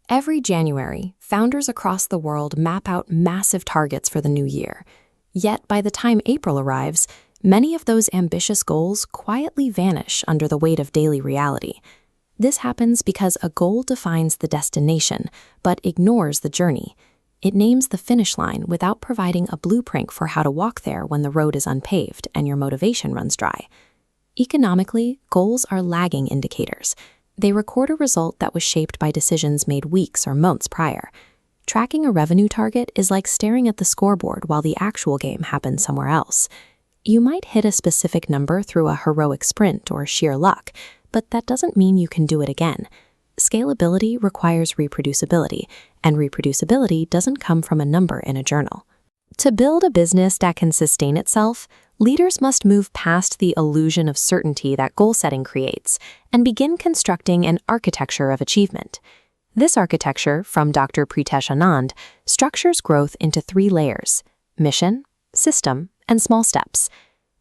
Every January, founders across the world map out massive targets for the new year. Yet, by the time April arrives, many of those ambitious goals quietly vanish under the weight of daily reality. This happens because a goal defines the destination, but ignores the journey. It names the finish line without providing a blueprint for how to walk there when the road is unpaved and your motivation runs dry. Economically, goals are lagging indicators. They record a result that was shaped by decisions made weeks or months prior. Tracking a revenue target is like staring at the scoreboard while the actual game happens somewhere else. You might hit a specific number through a heroic sprint or sheer luck, but that doesn't mean you can do it again. Scalability requires reproducibility, and reproducibility doesn't come from a number in a journal. To build a business that can sustain itself, leaders must move past the illusion of certainty that goal setting creates and begin constructing an architecture of achievement. This architecture, from Dr. Preetesh Anand, structures growth into 3 layers: mission, system, and small steps.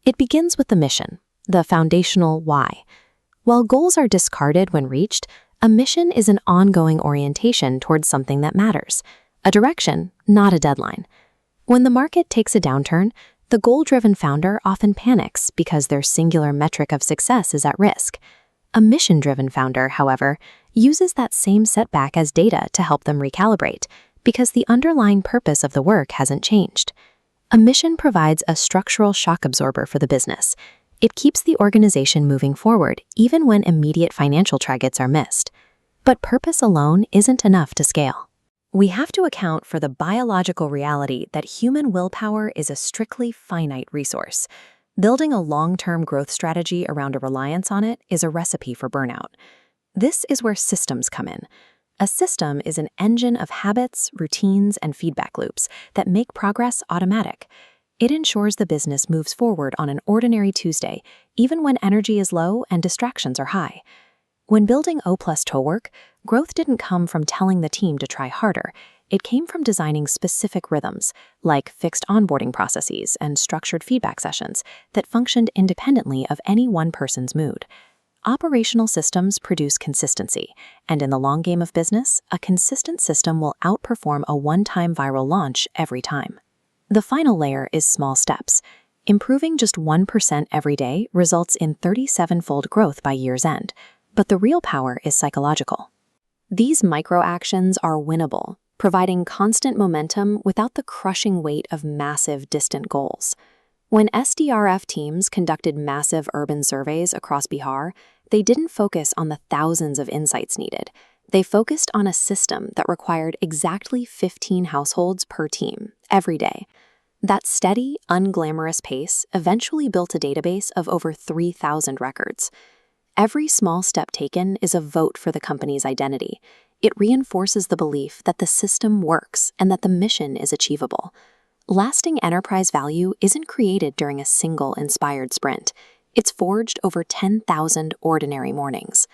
It begins with the mission, the foundational why. While goals are discarded when reached, a mission is an ongoing orientation towards something that matters, a direction, not a deadline. When the market takes a downturn, the goal-driven founder often panics because their singular metric of success is at risk. A mission-driven founder, however, uses that same setback as data to help them recalibrate, because the underlying purpose of the work hasn't changed. A mission provides a structural shock absorber for the business. It keeps the organization moving forward even when immediate financial targets are missed. But purpose alone isn't enough to scale. We have to account for the biological reality that human willpower is a strictly finite resource. Building a long-term growth strategy around a reliance on it is a recipe for burnout. This is where systems come in. A system is an engine of habits, routines, and feedback loops that make progress automatic. It ensures the business moves forward on an ordinary Tuesday, even when energy is low and distractions are high. When building O+TO work, growth didn't come from telling the team to try harder. It came from designing specific rhythms, like fixed onboarding processes and structured feedback sessions that functioned independently of any one person's mood. Operational systems produce consistency, and in the long game of business, a consistent system will outperform a one-time viral launch every time. The final layer is small steps. Improving just 1% every day results in 37-fold growth by year's end. But the real power is psychological. These micro-actions are winnable, providing constant momentum without the crushing weight of massive, distant goals. When SDRF teams conducted massive urban surveys across Bihar, they didn't focus on the thousands of insights needed. They focused on a system that required exactly 15 households per team, every day. That steady, unglamorous pace eventually built a database of over 3,000 records. Every small step taken is a vote for the company's identity. It reinforces the belief that the system works and that the mission is achievable. Lasting enterprise value isn't created during a single inspired sprint. It's forged over 10,000 ordinary mornings.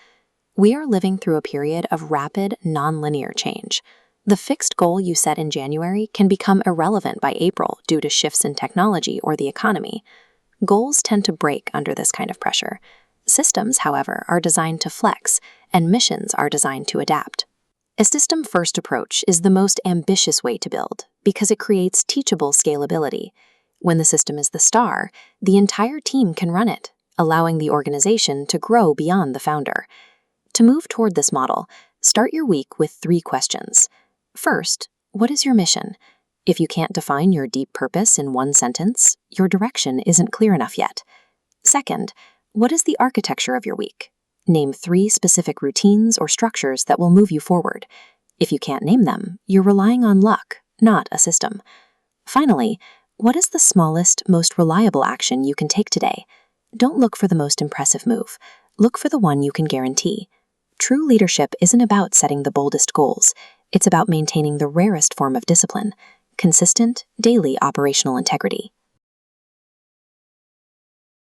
We are living through a period of rapid, nonlinear change. The fixed goal you set in January can become irrelevant by April due to shifts in technology or the economy. Goals tend to break under this kind of pressure. Systems, however, are designed to flex, and missions are designed to adapt. A system-first approach is the most ambitious way to build because it creates teachable scalability. When the system is the star, the entire team can run it, allowing the organization to grow beyond the founder. To move toward this model, start your week with 3 questions. First, what is your mission? If you can't define your deep purpose in one sentence, your direction isn't clear enough yet. Second, what is the architecture of your week? Name 3 specific routines or structures that will move you forward. If you can't name them, you're relying on luck, not a system. Finally, what is the smallest, most reliable action you can take today? Don't look for the most impressive move. Look for the one you can guarantee. True leadership isn't about setting the boldest goals. It's about maintaining the rarest form of discipline: consistent, daily operational integrity.